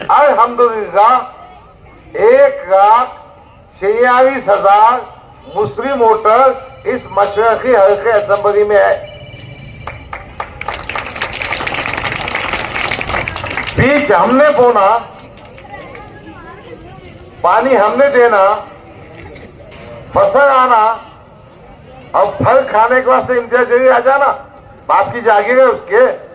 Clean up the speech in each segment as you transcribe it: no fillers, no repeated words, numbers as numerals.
अल्हम्दुलिल्लाह 1,46,000 मुस्लिम वोटर इस मशरक़ी हल्के असेंबली में है। बीज हमने बोना, पानी हमने देना, फसल आना और फल खाने के वास्ते इम्तियाज जलील आ जाना, बाप की जागीर है उसके।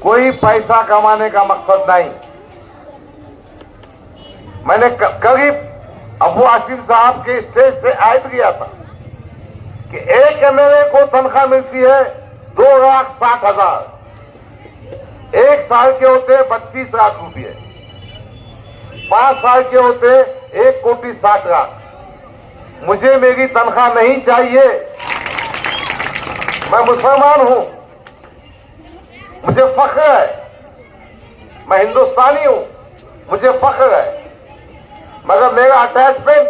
कोई पैसा कमाने का मकसद नहीं। मैंने करीब अबू आसिम साहब के स्टेज से आयत किया था कि एक एमएलए को तनख्वाह मिलती है 2,60,000, एक साल के होते 32 लाख रुपये, 5 साल के होते 1,60,00,000। मुझे मेरी तनख्वाह नहीं चाहिए। मैं मुसलमान हूं, मुझे फख्र है, मैं हिंदुस्तानी हूं, मुझे फख्र है, मगर मेरा अटैचमेंट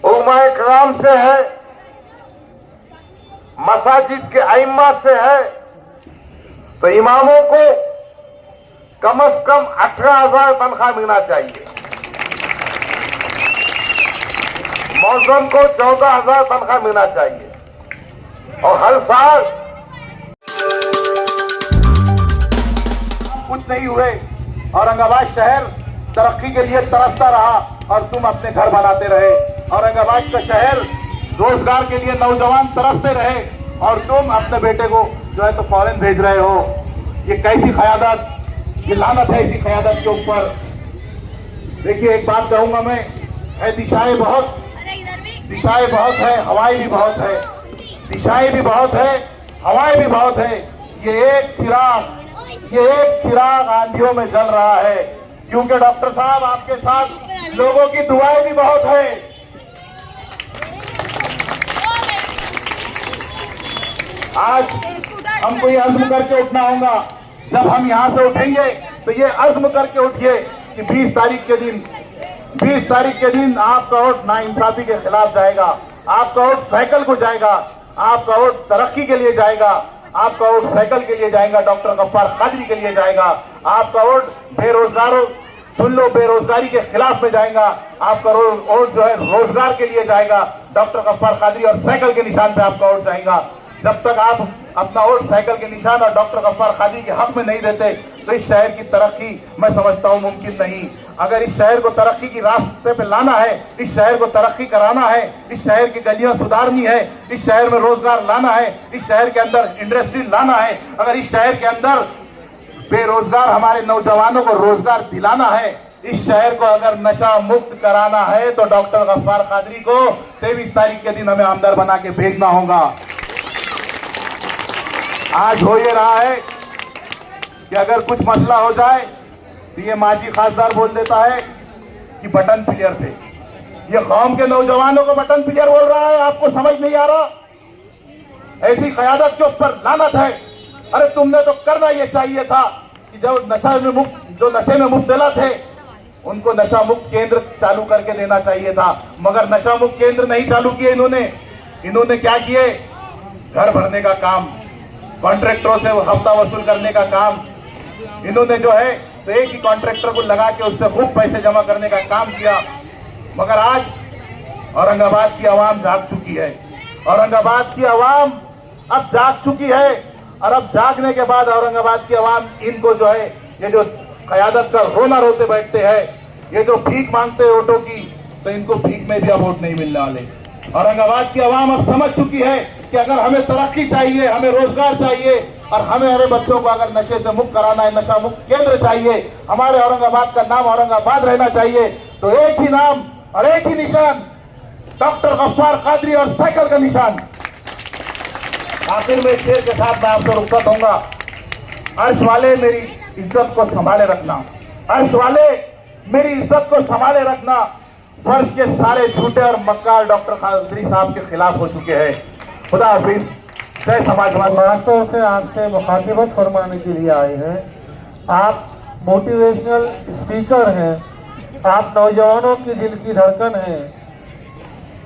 उलमाए कराम से है, मसाजिद के अइम्मा से है। तो इमामों को कम से कम 18,000 तनख्वाह मिलना चाहिए, मौजम को 14,000 तनख्वाह मिलना चाहिए। और हर साल कुछ नहीं हुए, औरंगाबाद शहर तरक्की के लिए तरसता रहा और तुम अपने घर बनाते रहे। औरंगाबाद का शहर रोजगार के लिए नौजवान तरसते रहे और तुम अपने बेटे को जो है तो फॉरेन भेज रहे हो। ये कैसी क़यादत, ये लानत है इसी क़यादत के ऊपर। देखिए एक बात कहूंगा मैं, है दिशाएं बहुत है, हवाएं भी बहुत है, दिशाएं भी बहुत है, हवाएं भी बहुत है। ये एक चिराग आंधियों में जल रहा है, क्योंकि डॉक्टर साहब आपके साथ लोगों की दुआएं भी बहुत है। आज हमको ये अज़्म करके उठना होगा। जब हम यहाँ से उठेंगे तो ये अज़्म करके उठिए कि 20 तारीख के दिन आपका वोट नाइंसाफी के खिलाफ जाएगा, आपका वोट साइकिल को जाएगा, आपका वोट तरक्की के लिए जाएगा, आपका वोट साइकिल के लिए जाएगा, डॉक्टर गफ्फार कादरी के लिए जाएगा, आपका वोट बेरोजगारों सुन लो बेरोजगारी के खिलाफ में जाएगा, आपका वोट जो है रोजगार के लिए जाएगा, डॉक्टर गफ्फार कादरी और साइकिल के निशान पे आपका वोट जाएगा। जब तक आप अपना वोट साइकिल के निशान और डॉक्टर गफ्फार कादरी के हक में नहीं देते तो इस शहर की तरक्की मैं समझता हूं मुमकिन नहीं। अगर इस शहर को तरक्की की रास्ते पे लाना है, इस शहर को तरक्की कराना है, इस शहर की गलियां सुधारनी है, इस शहर में रोजगार लाना है, इस शहर के अंदर इंडस्ट्री लाना है, अगर इस शहर के अंदर बेरोजगार हमारे नौजवानों को रोजगार दिलाना है, इस शहर को अगर नशा मुक्त कराना है तो डॉक्टर गफ्फार कादरी को 23 तारीख के दिन हमें आमदार बना के भेजना होगा। आज हो ये रहा है कि अगर कुछ मसला हो जाए तो ये माजी खासदार बोल देता है कि बटन प्लेयर थे। ये कौम के नौजवानों को बटन प्लेयर बोल रहा है, आपको समझ नहीं आ रहा? ऐसी क़यादत के ऊपर लानत है। अरे तुमने तो करना ये चाहिए था कि जो नशे में मुब्तला थे उनको नशा मुक्त केंद्र चालू करके देना चाहिए था, मगर नशा मुक्त केंद्र नहीं चालू किए इन्होंने क्या किए? घर भरने का काम, कॉन्ट्रैक्टरों से हफ्ता वसूल करने का काम, इन्होंने जो है तो एक ही कॉन्ट्रैक्टर को लगा के उससे खूब पैसे जमा करने का काम किया। मगर आज औरंगाबाद की आवाम जाग चुकी है, औरंगाबाद की आवाम अब जाग चुकी है। और अब जागने के बाद औरंगाबाद की आवाम इनको जो है ये जो क़यादत का रोना रोते बैठते हैं, ये जो भीख मांगते हैं वोटों की, तो इनको भीख में भी अब वोट नहीं मिलने वाले। औरंगाबाद की आवाम अब समझ चुकी है कि अगर हमें तरक्की चाहिए, हमें रोजगार चाहिए और हमारे बच्चों को अगर नशे से मुक्त कराना है, नशा मुक्त केंद्र चाहिए, हमारे औरंगाबाद का नाम औरंगाबाद रहना चाहिए, तो एक ही नाम और एक ही निशान, डॉक्टर गफ्फार कादरी और साइकिल का निशान। आखिर में शेर के साथ मैं आपसे रुखसत होऊंगा। अर्श वाले मेरी इज्जत को संभाले रखना, अर्श वाले मेरी इज्जत को संभाले रखना। फर्श के सारे झूठे और मक्कार डॉक्टर कादरी साहब के खिलाफ हो चुके हैं। खुदा हाफिज, जय समाजवादी। वास्तव से आपसे मुखातिबत फरमाने के लिए आए हैं। आप मोटिवेशनल स्पीकर हैं, आप नौजवानों की दिल की धड़कन हैं।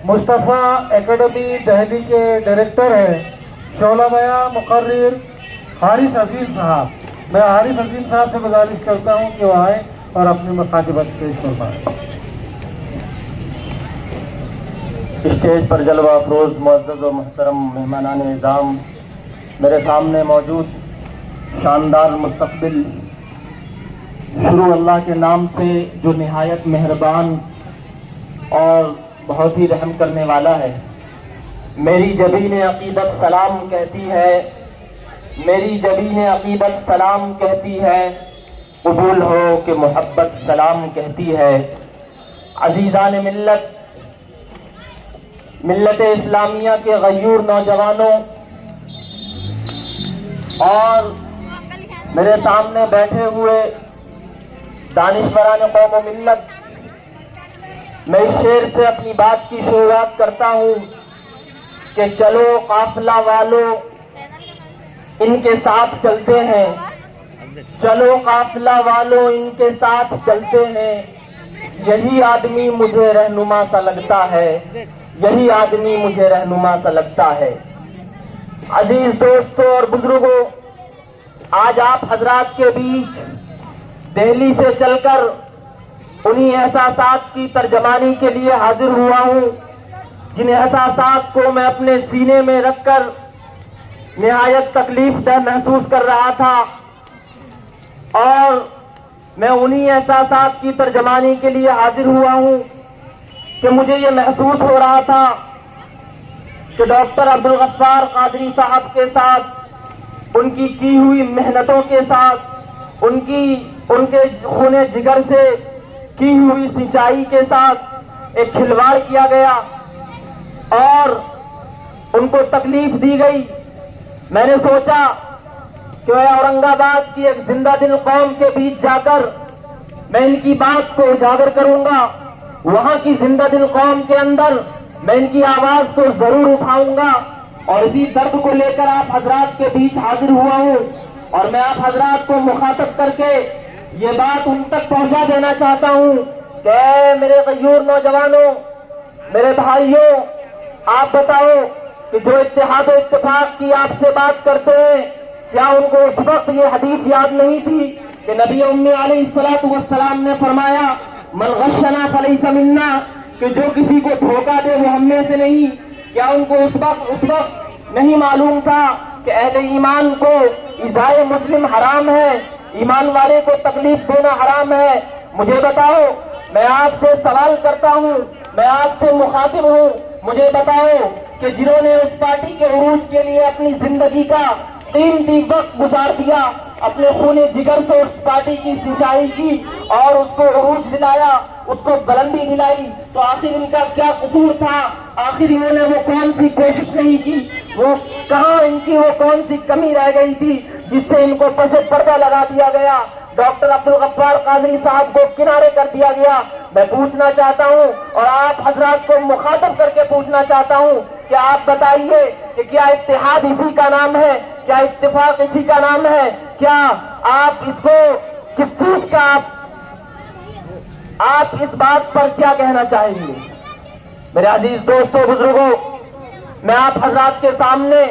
मुस्तफ़ा एकेडमी दिल्ली के डायरेक्टर हैं, शोलामया मुकर्रिर हारिस अजीज साहब। मैं आरिफ अजीम साहब से गुजारिश करता हूँ कि वो आए और अपनी मुखातिबत पेश फरमाएं। स्टेज पर जलवा अफरोज मुअज़्ज़ज़ व मुहतरम मेहमानान निज़ाम, मेरे सामने मौजूद शानदार मुस्तक़बिल शुरू अल्लाह के नाम से जो निहायत मेहरबान और बहुत ही रहम करने वाला है। मेरी जबीन अक़ीदत सलाम कहती है, मेरी जबीन अक़ीदत सलाम कहती है, कबूल हो कि मोहब्बत सलाम कहती है। अज़ीज़ान मिल्लत, मिल्लत इस्लामिया के गयूर नौजवानों और मेरे सामने बैठे हुए दानिश्वरान कौम व मिल्लत, मैं इस शेर से अपनी बात की शुरुआत करता हूँ कि चलो काफिला वालों इनके साथ चलते हैं, चलो काफिला वालों इनके साथ चलते हैं। यही आदमी मुझे रहनुमा सा लगता है, यही आदमी मुझे रहनुमा सा लगता है। अजीज दोस्तों और बुजुर्गों, आज आप हजरात के बीच दिल्ली से चलकर उन्हीं एहसासात की तर्जमानी के लिए हाजिर हुआ हूँ, जिन एहसासात को मैं अपने सीने में रखकर निहायत तकलीफदह महसूस कर रहा था। और मैं उन्हीं एहसासात की तर्जमानी के लिए हाजिर हुआ हूँ कि मुझे ये महसूस हो रहा था कि डॉक्टर अब्दुल गफ्फार कादरी साहब के साथ, उनकी की हुई मेहनतों के साथ, उनके खूने जिगर से की हुई सिंचाई के साथ एक खिलवाड़ किया गया और उनको तकलीफ दी गई। मैंने सोचा कि मैं औरंगाबाद की एक जिंदा दिल कौम के बीच जाकर मैं इनकी बात को उजागर करूंगा, वहां की जिंदा दिल कौम के अंदर मैं इनकी आवाज को जरूर उठाऊंगा। और इसी दर्द को लेकर आप हजरात के बीच हाजिर हुआ हूं और मैं आप हजरात को मुखातब करके ये बात उन तक पहुंचा देना चाहता हूं कि मेरे गयूर नौजवानों, मेरे भाइयों, आप बताओ कि जो इत्तेहाद और इत्तेफाक की आपसे बात करते हैं, क्या उनको उस वक्त ये हदीस याद नहीं थी कि नबी उम्मी अलैहिस्सलातु वस्सलाम ने फरमाया मन गश्शना फलैसा मिन्ना, कि जो किसी को धोखा दे वो हम में से नहीं। क्या उनको उस वक्त नहीं मालूम था कि अहले ईमान को इज़ाए मुस्लिम हराम है, ईमान वाले को तकलीफ देना हराम है? मुझे बताओ, मैं आपसे सवाल करता हूँ, मैं आपसे मुखातिब हूँ, मुझे बताओ कि जिन्होंने उस पार्टी के उरूज के लिए अपनी जिंदगी का कीमती वक्त गुजार दिया, अपने खूने जिगर से उस पार्टी की सिंचाई की और उसको उरूज दिलाया, उसको बुलंदी दिलाई, तो आखिर इनका क्या कसूर था? आखिर इन्होंने वो कौन सी कोशिश नहीं की? वो कहाँ इनकी वो कौन सी कमी रह गई थी जिससे इनको पसे पर्दा लगा दिया गया, डॉक्टर अब्दुल गफ्फार कादरी साहब को किनारे कर दिया गया? मैं पूछना चाहता हूं और आप हजरात को मुखातब करके पूछना चाहता हूं कि आप बताइए कि क्या इत्तेहाद इसी का नाम है? क्या इत्तेफाक इसी का नाम है? क्या आप इसको किस चीज का आप इस बात पर क्या कहना चाहेंगे? मेरे अजीज दोस्तों बुजुर्गों, मैं आप हजरात के सामने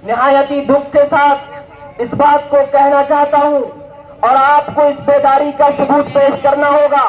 निहायती दुख के साथ इस बात को कहना चाहता हूं और आपको इस बेदारी का सबूत पेश करना होगा।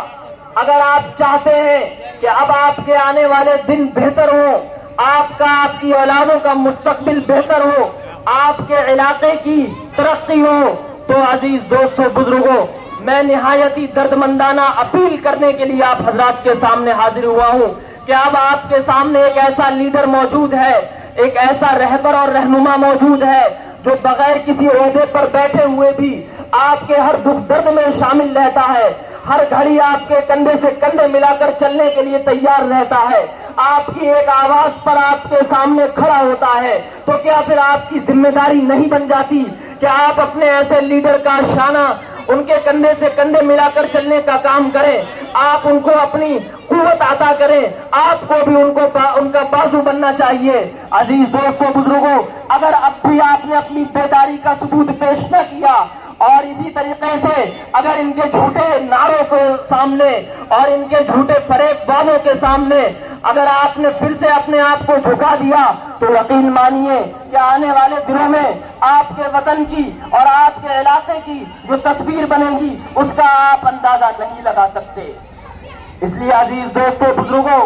अगर आप चाहते हैं कि अब आपके आने वाले दिन बेहतर हो, आपकी औलादों का मुस्तकबिल बेहतर हो, आपके इलाके की तरक्की हो, तो अजीज दोस्तों बुजुर्गों, मैं निहायती दर्दमंदाना अपील करने के लिए आप हजरात के सामने हाजिर हुआ हूं कि अब आपके सामने एक ऐसा लीडर मौजूद है, एक ऐसा रहबर और रहनुमा मौजूद है जो बगैर किसी ओहदे पर बैठे हुए भी आपके हर दुख दर्द में शामिल रहता है, हर घड़ी आपके कंधे से कंधे मिलाकर चलने के लिए तैयार रहता है, आपकी एक आवाज पर आपके सामने खड़ा होता है। तो क्या फिर आपकी जिम्मेदारी नहीं बन जाती कि आप अपने ऐसे लीडर का शाना उनके कंधे से कंधे मिलाकर चलने का काम करें, आप उनको अपनी कुव्वत अता करें, आपको भी उनका बाजू बनना चाहिए। अजीज दोस्तों बुजुर्गों, अगर अब भी आपने अपनी बेदारी का सबूत पेश न किया और इसी तरीके से अगर इनके झूठे नारों के सामने और इनके झूठे फरेब वादों के सामने अगर आपने फिर से अपने आप को झुका दिया तो यकीन मानिए कि आने वाले दिनों में आपके वतन की और आपके इलाके की जो तस्वीर बनेगी उसका आप अंदाजा नहीं लगा सकते। इसलिए अजीज दोस्तों, बुजुर्गों,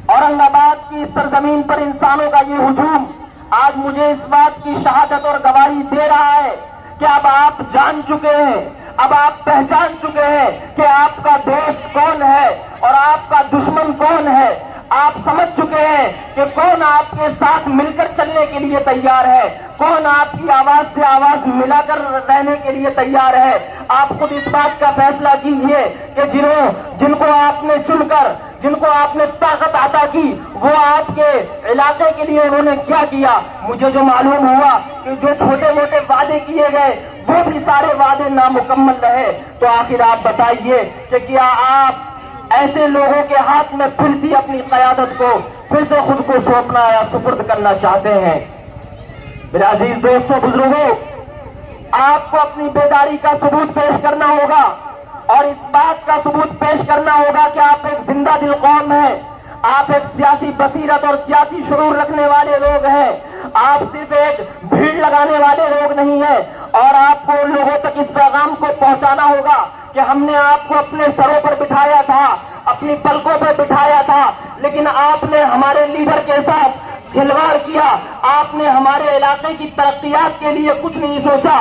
औरंगाबाद की इस सरजमीन पर इंसानों का ये हुजूम आज मुझे इस बात की शहादत और गवाही दे रहा है कि अब आप जान चुके हैं, अब आप पहचान चुके हैं कि आपका दोस्त कौन है और आपका दुश्मन कौन है। आप समझ चुके हैं कि कौन आपके साथ मिलकर चलने के लिए तैयार है, कौन आपकी आवाज से आवाज मिलाकर रहने के लिए तैयार है। आप खुद इस बात का फैसला कीजिए कि जिनको आपने चुनकर, जिनको आपने ताकत अता की, वो आपके इलाके के लिए उन्होंने क्या किया। मुझे जो मालूम हुआ कि जो छोटे मोटे वादे किए गए वो भी सारे वादे नामुकम्मल रहे। तो आखिर आप बताइए कि क्या आप ऐसे लोगों के हाथ में फिर से अपनी क़यादत को फिर से खुद को सौंपना या सुपुर्द करना चाहते हैं। मेरे अजीज दोस्तों, बुजुर्गों, आपको अपनी बेदारी का सबूत पेश करना होगा और इस बात का सबूत पेश करना होगा कि आप एक जिंदा दिल कौम हैं, आप एक सियासी बसीरत और सियासी शुरूर रखने वाले लोग हैं। आप सिर्फ एक भीड़ लगाने वाले लोग नहीं हैं और आपको उन लोगों तक इस पैगाम को पहुंचाना होगा कि हमने आपको अपने सरों पर बिठाया था, अपनी पलकों पर बिठाया था, लेकिन आपने हमारे लीडर के साथ खिलवाड़ किया। आपने हमारे इलाके की तरक्कियात के लिए कुछ नहीं सोचा,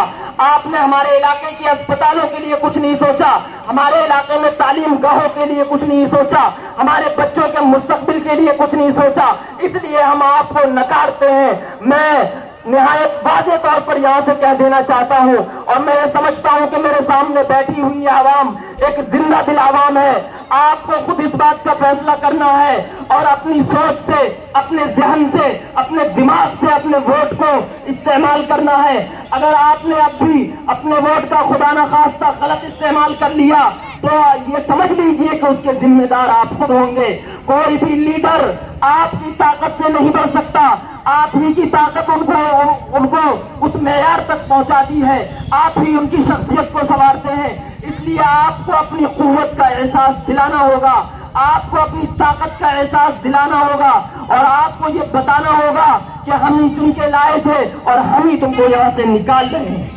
आपने हमारे इलाके के अस्पतालों के लिए कुछ नहीं सोचा, हमारे इलाके में तालीम गाहों के लिए कुछ नहीं सोचा, हमारे बच्चों के मुस्तकबिल के लिए कुछ नहीं सोचा। इसलिए हम आपको नकारते हैं। मैं निहायत वाज़ेह तौर पर यहाँ से कह देना चाहता हूँ और मैं समझता हूँ कि मेरे सामने बैठी हुई आवाम एक जिंदा दिल आवाम है। आपको खुद इस बात का फैसला करना है और अपनी सोच से, अपने जहन से, अपने दिमाग से अपने वोट को इस्तेमाल करना है। अगर आपने अब भी अपने वोट का खुदा न खास्ता गलत इस्तेमाल कर लिया तो ये समझ लीजिए कि उसके जिम्मेदार आप खुद होंगे। कोई भी लीडर आपकी ताकत से नहीं बढ़ सकता, आप ही की ताकत उनको उस मेयार तक पहुंचाती है, आप ही उनकी शख्सियत को संवारते हैं। इसलिए आपको अपनी कुव्वत का एहसास दिलाना होगा, आपको अपनी ताकत का एहसास दिलाना होगा और आपको ये बताना होगा कि हम ही चुन के लाए थे और हम ही तुमको यहाँ से निकाल रहे हैं।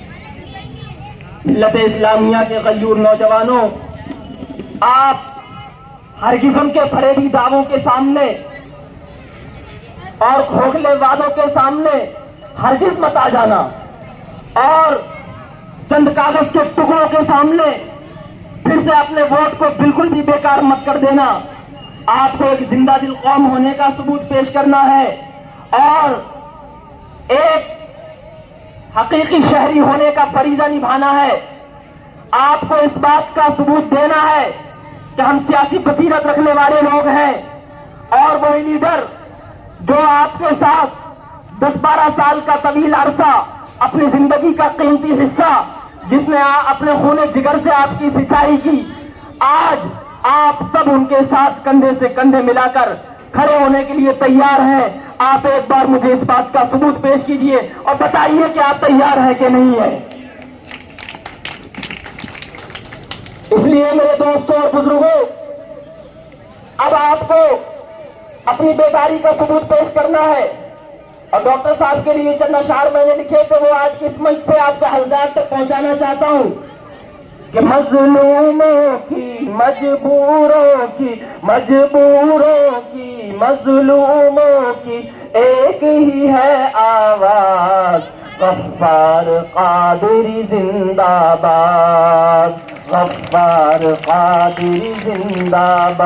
मिल्लत इस्लामिया के गयूर नौजवानों, आप हर किस्म के फरेबी दावों के सामने और खोखले वादों के सामने हरगिज मत आ जाना और चंद कागज के टुकड़ों के सामने फिर से अपने वोट को बिल्कुल भी बेकार मत कर देना। आपको एक जिंदा दिल कौम होने का सबूत पेश करना है और एक हकीकी शहरी होने का फरीजा निभाना है। आपको इस बात का सबूत देना है कि हम सियासी बसीरत रखने वाले लोग हैं और वही लीडर जो आपके साथ 10-12 साल का तवील अरसा अपनी जिंदगी का कीमती हिस्सा, जिसने अपने खूने जिगर से आपकी सिंचाई की, आज आप सब उनके साथ कंधे से कंधे मिलाकर खड़े होने के लिए तैयार हैं। आप एक बार मुझे इस बात का सबूत पेश कीजिए और बताइए कि आप तैयार हैं कि नहीं है। इसलिए मेरे दोस्तों और बुजुर्गों, अब आपको अपनी बेदारी का सबूत पेश करना है और डॉक्टर साहब के लिए चंद अशार मैंने लिखे थे, वो आज किस मंच से आपके हलदार तक पहुंचाना चाहता हूं कि मजलूमों की मजबूरों की मजलूमों की एक ही है आवाज, गफ्फार कादिरी जिंदाबाद, गफ्फार कादिरी जिंदाबाद।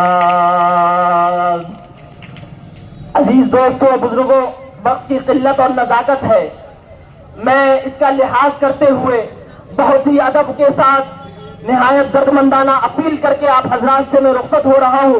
अजीज दोस्तों, बुजुर्गों, वक्त की किल्लत और नजाकत है, मैं इसका लिहाज करते हुए बहुत ही अदब के साथ निहायत दर्दमंदाना अपील करके आप हजरात से मैं रुखसत हो रहा हूं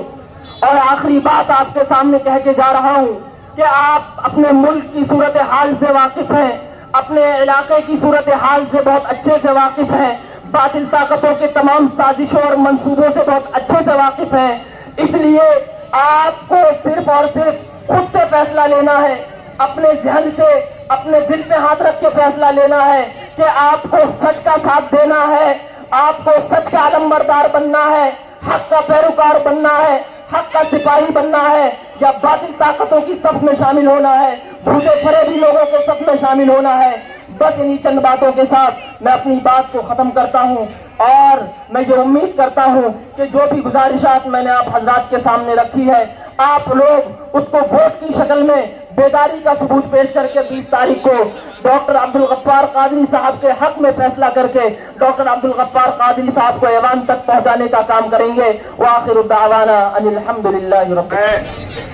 और आखिरी बात आपके सामने कह के जा रहा हूं कि आप अपने मुल्क की सूरत हाल से वाकिफ हैं, अपने इलाके की सूरत हाल से बहुत अच्छे से वाकिफ हैं, बातिल ताकतों के तमाम साजिशों और मंसूबों से बहुत अच्छे से वाकिफ हैं। इसलिए आपको सिर्फ और सिर्फ खुद से फैसला लेना है अपने जहन से, अपने दिल पे हाथ रख के फैसला लेना है कि आपको सच का साथ देना है, आपको सच का आलमबरदार बनना है, हक का पैरोकार बनना है, हक का सिपाही बनना है, या बातिल ताकतों की सफ में शामिल होना है, झूठे फरेबी लोगों के सफ में शामिल होना है। बस इन्हीं चंद बातों के साथ मैं अपनी बात को खत्म करता हूं और मैं ये उम्मीद करता हूं कि जो भी गुजारिशात मैंने आप हजरात के सामने रखी है, आप लोग उसको वोट की शक्ल में बेदारी का सबूत पेश करके 20 तारीख को डॉक्टर अब्दुल गफ्फार कादरी साहब के हक में फैसला करके डॉक्टर अब्दुल गफ्फार कादरी साहब को ऐवान तक पहुंचाने का काम करेंगे। व आखिरु दावाना अनिल हम्दुलिल्लाहि रब्बिल आलमीन।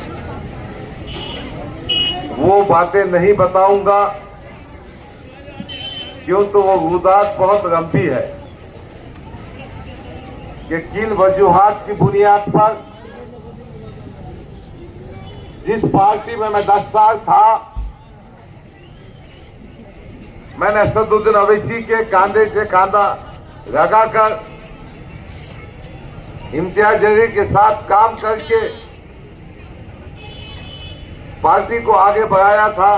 वो बातें नहीं बताऊंगा क्यों, तो वो गुदात बहुत लंबी है कि किन वजूहात की बुनियाद पर जिस पार्टी में मैं 10 साल था, मैंने असदुद्दीन अवैसी के कांधे से कांधा लगाकर इम्तियाज जलील के साथ काम करके पार्टी को आगे बढ़ाया था,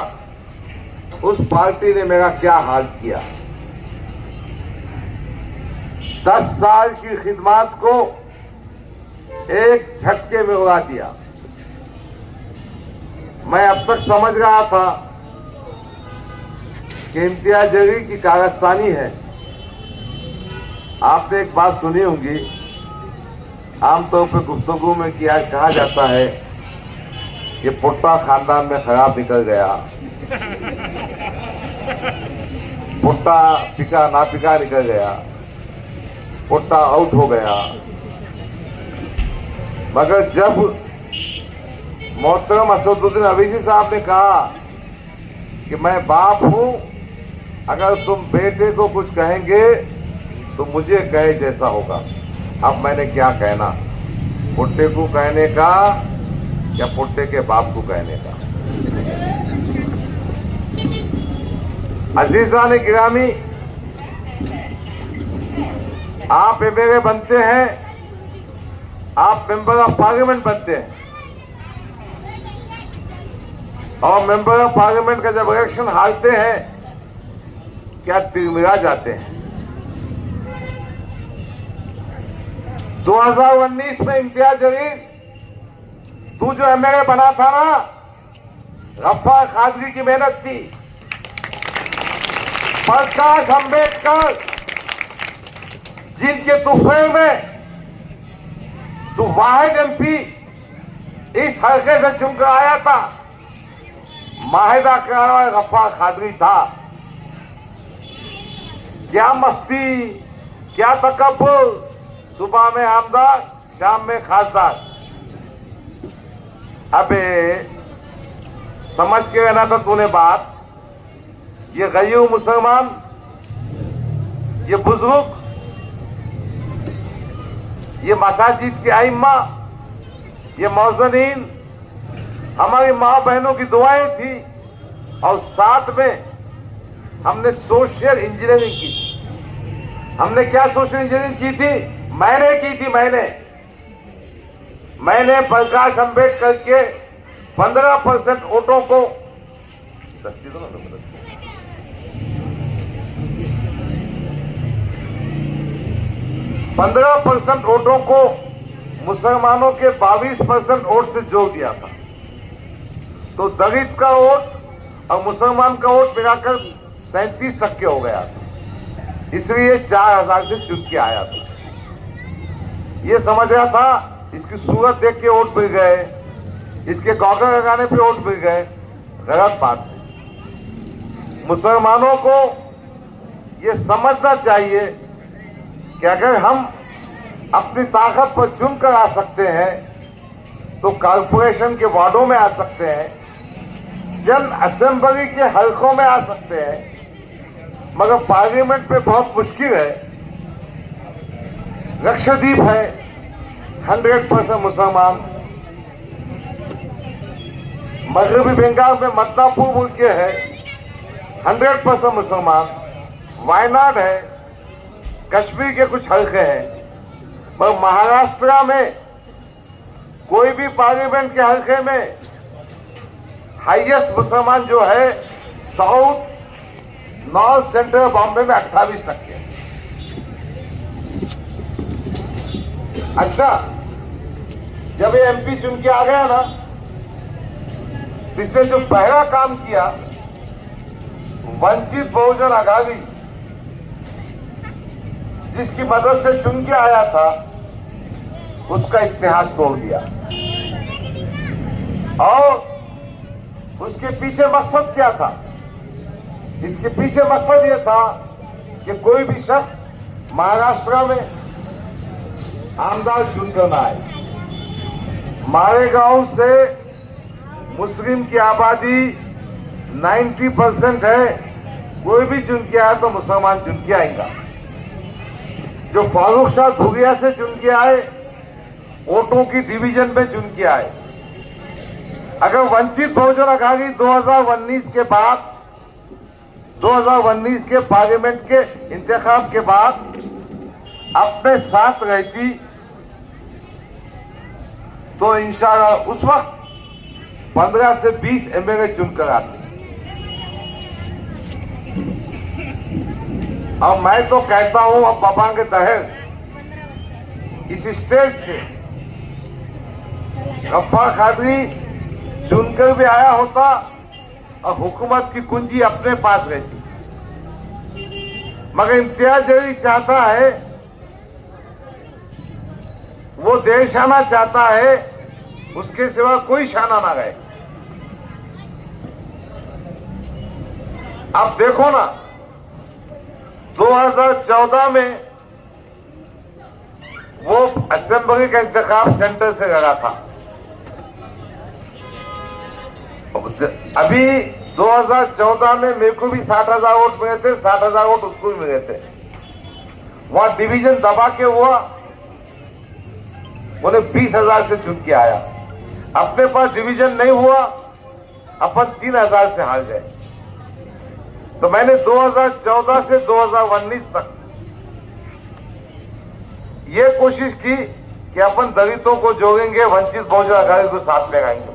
उस पार्टी ने मेरा क्या हाल किया। 10 साल की खिदमत को एक झटके में उड़ा दिया। मैं अब तक समझ रहा था कि इम्तियाज जलील की कारस्तानी है। आपने एक बात सुनी होगी, आमतौर पर गुफ्तगू में किया कहा जाता है ये पुट्टा खानदान में खराब निकल गया, पुट्टा पिका ना पिका निकल गया, पुट्टा आउट हो गया। मगर जब मोहतरम असदुद्दीन अवैसी साहब ने कहा कि मैं बाप हूं, अगर तुम बेटे को कुछ कहेंगे तो मुझे कहे जैसा होगा। अब मैंने क्या कहना, पुट्टे को कहने का या पुट्टे के बाप को कहने का। अजीजान गिरामी, आप एमएलए बनते हैं, आप मेंबर ऑफ पार्लियामेंट बनते हैं, और मेंबर ऑफ पार्लियामेंट का जब इलेक्शन हारते हैं क्या तिरमिरा जाते हैं। 2019 में इम्तियाज जलील, तू जो एमएलए बना था ना, गफ्फार कादरी की मेहनत थी। प्रकाश अंबेडकर जिनके तुफे में तू वाहिद एमपी इस हल्के से चुनकर आया था, माहिदा कराने वाला गफ्फार कादरी था। क्या मस्ती, क्या तकब्बुर, सुबह में आमदार, शाम में खासदार। अबे समझ के रहना था तूने बात। ये गरीब मुसलमान, ये बुजुर्ग, ये मसाजिद के आइम्मा, ये मौजनीन, हमारी माँ बहनों की दुआएं थी, और साथ में हमने सोशल इंजीनियरिंग की थी। हमने क्या सोशल इंजीनियरिंग की थी? मैंने की थी। मैंने प्रकाश अंबेडकर के 15% वोटों को 15% वोटों को मुसलमानों के 22% वोट से जोड़ दिया था। तो दलित का वोट और मुसलमान का वोट मिलाकर 37% हो गया था। इसलिए 4000 से चुन के आया था। ये समझ रहा था इसकी सूरत देख के वोट मिल गए, इसके गॉगल लगाने पे वोट मिल गए। गलत बात है। मुसलमानों को ये समझना चाहिए कि अगर हम अपनी ताकत पर चुन कर आ सकते हैं तो कारपोरेशन के वार्डों में आ सकते हैं, जन असेंबली के हलकों में आ सकते हैं, मगर पार्लियामेंट पे बहुत मुश्किल है। लक्षद्वीप है 100% मुसलमान, मगरबी बंगाल में मदनापुर मुल्क के है 100% मुसलमान, वायनाड है, कश्मीर के कुछ हल्के हैं, पर महाराष्ट्र में कोई भी पार्लियामेंट के हल्के में हाईएस्ट मुसलमान जो है साउथ नॉर्थ सेंट्रल बॉम्बे में 28%। अच्छा, जब ये एमपी चुन के आ गया ना, इसने जो पहला काम किया, वंचित बहुजन आघाड़ी जिसकी मदद से चुन के आया था, उसका इतिहास तोड़ दिया। और उसके पीछे मकसद क्या था? इसके पीछे मकसद यह था कि कोई भी शख्स महाराष्ट्र में आमदार चुनकर ना आए। मालेगांव से मुस्लिम की आबादी 90% है, कोई भी चुन के आया तो मुसलमान चुन के आएगा। जो फारूक शाह धुरिया से चुन के आए, वोटों की डिवीजन में चुन के आए। अगर वंचित बहुजन आघाड़ी 2019 के बाद, 2019 के पार्लियामेंट के इंतखाब के बाद अपने साथ रहती तो इंशाअल्लाह उस वक्त 15 से 20 एमएलए चुनकर आते। अब मैं तो कहता हूं, अब पापा के तहत इस स्टेज से गफ्फार कादरी चुनकर भी आया होता और हुकूमत की कुंजी अपने पास रहती। मगर इम्तियाज जलील चाहता है, वो देशाना चाहता है, उसके सिवा कोई शाना ना रहे। अब देखो ना, 2014 में वो असेंबली का इंतखाब सेंटर से लड़ा था। अभी 2014 में मेरे को भी 60,000 वोट मिले थे, 60,000 वोट उसको भी मिले थे। वहां डिवीजन दबा के हुआ, उन्हें 20,000 से चुन के आया। अपने पास डिवीजन नहीं हुआ, अपन 3,000 से हार गए। तो मैंने 2014 से 2019 तक ये कोशिश की कि अपन दलितों को जोड़ेंगे, वंचित बहुजन आघाड़ी को साथ लगाएंगे।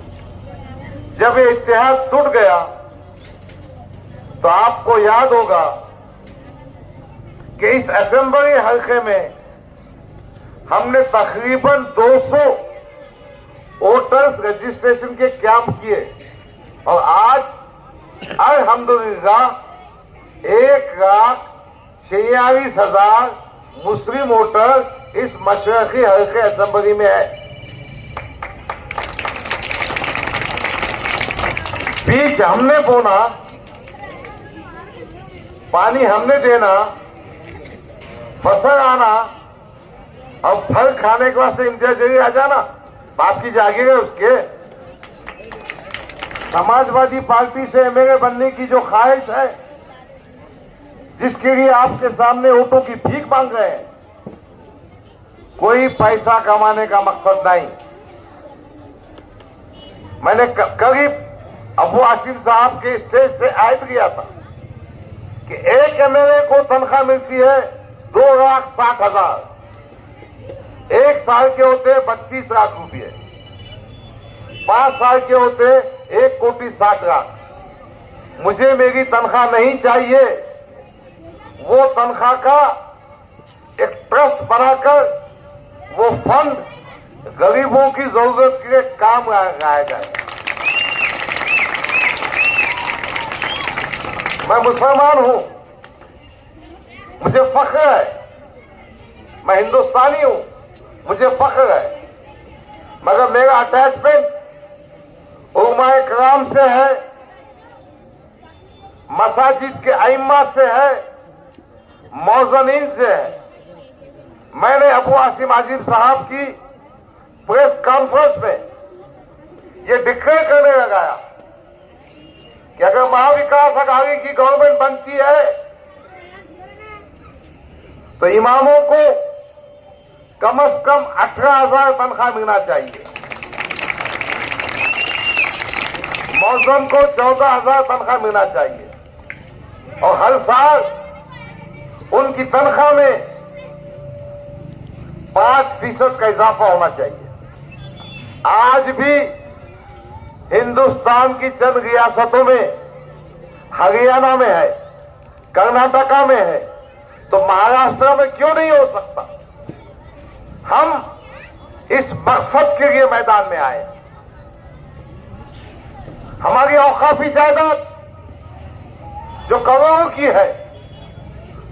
जब ये इतिहास टूट गया तो आपको याद होगा कि इस असेंबली हल्के में हमने तकरीबन 200 वोटर्स रजिस्ट्रेशन के कैंप किए और आज अल्हम्दुलिल्लाह 1,46,000 मुस्लिम वोटर इस मशरकी हल्के असेंबली में है। बीज हमने बोना, पानी हमने देना, फसल आना और फल खाने के वास्ते इम्तियाज जलील आ जाना, बाप की जागीर है उसके। समाजवादी पार्टी से एमएलए बनने की जो ख्वाहिश है, जिसके लिए आपके सामने वोटों की भीख मांग रहे हैं, कोई पैसा कमाने का मकसद नहीं। मैंने करीब अबू आसिम साहब के स्टेज से आयत किया था कि एक एमएलए को तनख्वाह मिलती है 2,60,000, एक साल के होते 32 लाख रुपये, 5 साल के होते 1,60,00,000। मुझे मेरी तनख्वाह नहीं चाहिए, वो तनख्वाह का एक ट्रस्ट बनाकर वो फंड गरीबों की जरूरत के लिए काम लगाया जाए। मैं मुसलमान हूं, मुझे फख्र है, मैं हिंदुस्तानी हूं, मुझे फख्र है, मगर मेरा अटैचमेंट उलमाए कराम से है, मसाजिद के अइम्मा से है, मौजनीन से है। मैंने अबू आसिम आजिम साहब की प्रेस कॉन्फ्रेंस में ये डिक्लेयर करने लगाया कि अगर महाविकास आघाड़ी की गवर्नमेंट बनती है तो इमामों को कम से कम 18,000 तनख्वाह मिलना चाहिए, मौजम को 14,000 तनख्वाह मिलना चाहिए और हर साल उनकी तनख्वाह में 5% का इजाफा होना चाहिए। आज भी हिंदुस्तान की चंद रियासतों में, हरियाणा में है, कर्नाटका में है, तो महाराष्ट्र में क्यों नहीं हो सकता? हम इस मकसद के लिए मैदान में आए। हमारी औकाफी जायदाद जो करोड़ों की है,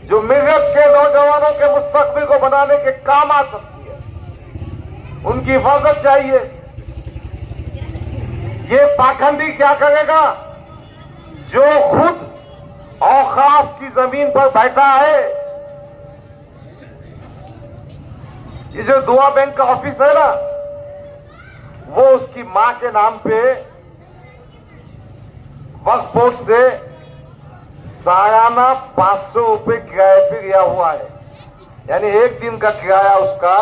जो मिलत के नौजवानों के मुस्तकबिल को बनाने के काम आ सकती है, उनकी हिफाजत चाहिए। ये पाखंडी क्या करेगा? जो खुद औकाफ की जमीन पर बैठा है, ये जो दुआ बैंक का ऑफिस है ना, वो उसकी मां के नाम पे वक्फ बोर्ड से सालाना 500 रुपए किराए पे लिया हुआ है। यानी एक दिन का किराया उसका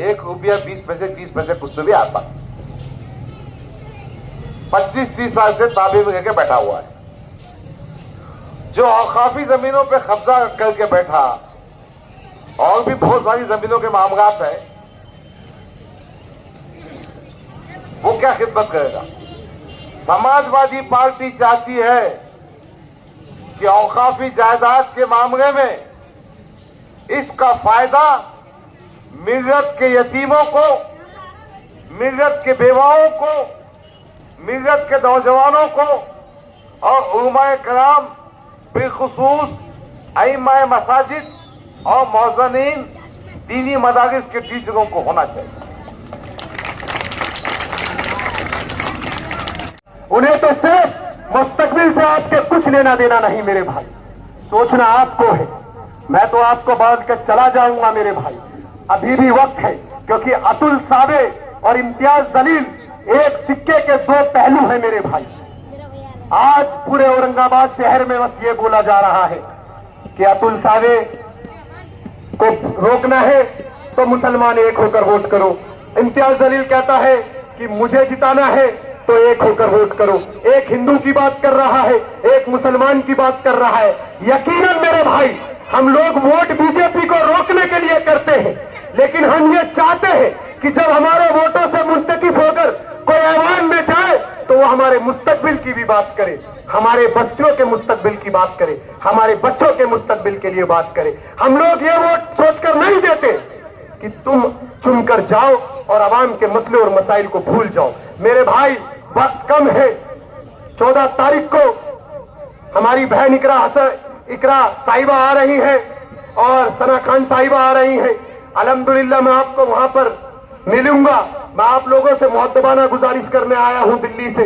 1 रुपया 20 पैसे 30 पैसे कुछ से भी आता। 25-30 साल से ताबे में लेके बैठा हुआ है। जो औकाफी जमीनों पे कब्जा करके बैठा, और भी बहुत सारी जमीनों के मामलात है, वो क्या खिदमत करेगा? समाजवादी पार्टी चाहती है कि औकाफी जायदाद के मामले में इसका फायदा मिल्लत के यतीमों को, मिल्लत के बेवाओं को, मिल्लत के नौजवानों को और उलमाए कराम, बिलखुसूस अइम्माए मसाजिद और मौज़नीन दीनी मदारिस के टीचरों को होना चाहिए। उन्हें तो सिर्फ मुस्तकबिल से आपके कुछ लेना देना नहीं मेरे भाई, सोचना आपको है। मैं तो आपको बांध कर चला जाऊंगा मेरे भाई, अभी भी वक्त है, क्योंकि अतुल सावे और इम्तियाज जलील एक सिक्के के दो पहलू हैं मेरे भाई। आज पूरे औरंगाबाद शहर में बस ये बोला जा रहा है कि अतुल सावे को रोकना है तो मुसलमान एक होकर वोट करो। इम्तियाज जलील कहता है कि मुझे जिताना है तो एक होकर वोट करो। एक हिंदू की बात कर रहा है, एक मुसलमान की बात कर रहा है। यकीनन मेरे भाई, हम लोग वोट बीजेपी को रोकने के लिए करते हैं, लेकिन हम ये चाहते हैं कि जब हमारे वोटों से मुंतकिफ होकर कोई ऐवान में जाए तो वो हमारे मुस्तकबिल की भी बात करे, हमारे बच्चों के मुस्तकबिल की बात करे, हमारे बच्चों के मुस्तकबिल के लिए बात करे। हम लोग ये वोट सोचकर नहीं देते कि तुम चुनकर जाओ और आवाम के मसले और मसाइल को भूल जाओ। मेरे भाई, वक्त कम है। 14 तारीख को हमारी बहन इकरा साहिबा आ रही है और सना खान साहिबा आ रही है। अल्हम्दुलिल्लाह मैं आपको वहां पर मिलूंगा। मैं आप लोगों से मुअद्दबाना गुजारिश करने आया हूं दिल्ली से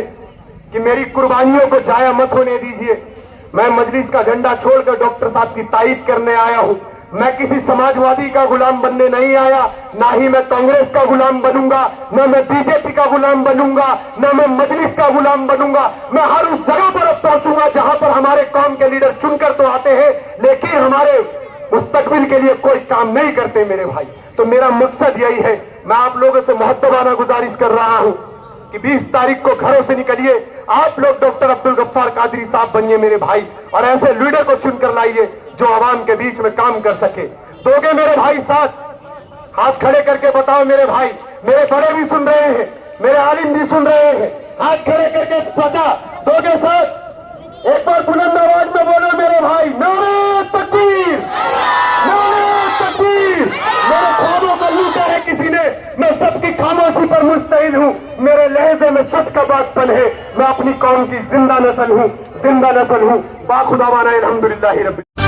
कि मेरी कुर्बानियों को जाया मत होने दीजिए। मैं मजलिस का झंडा छोड़कर डॉक्टर साहब की तायीद करने आया हूं। मैं किसी समाजवादी का गुलाम बनने नहीं आया, ना ही मैं कांग्रेस का गुलाम बनूंगा, ना मैं बीजेपी का गुलाम बनूंगा, ना मैं मजलिस का गुलाम बनूंगा। मैं हर उस जगह पर अब पहुंचूंगा जहां पर हमारे कौम के लीडर चुनकर तो आते हैं, लेकिन हमारे मुस्तकबिल के लिए कोई काम नहीं करते मेरे भाई। तो मेरा मकसद यही है। मैं आप लोगों से मुहद्दबाना गुजारिश कर रहा हूं कि 20 तारीख को घरों से निकलिए, आप लोग डॉक्टर अब्दुल गफ्फार कादरी साहब बनिए मेरे भाई, और ऐसे लीडर को चुनकर लाइए जो आवाम के बीच में काम कर सके। दोगे मेरे भाई साथ? हाथ खड़े करके बताओ मेरे भाई। मेरे बड़े भी सुन रहे हैं, मेरे आलिम भी सुन रहे हैं। हाथ खड़े करके बता, दोगे साथ? एक बार बुलंद आवाज में बोलो मेरे भाई, नारे तकबीर, नारे तकबीर। मेरे ख्वाबों को लूटा है किसी ने, मैं सबकी खामोशी पर मुस्तहिल हूँ। मेरे लहजे में सच का बागपन है, मैं अपनी कौम की जिंदा नस्ल हूँ, जिंदा नस्ल हूँ। बाखुदावाना अल्हम्दुलिल्लाहि रब्बिल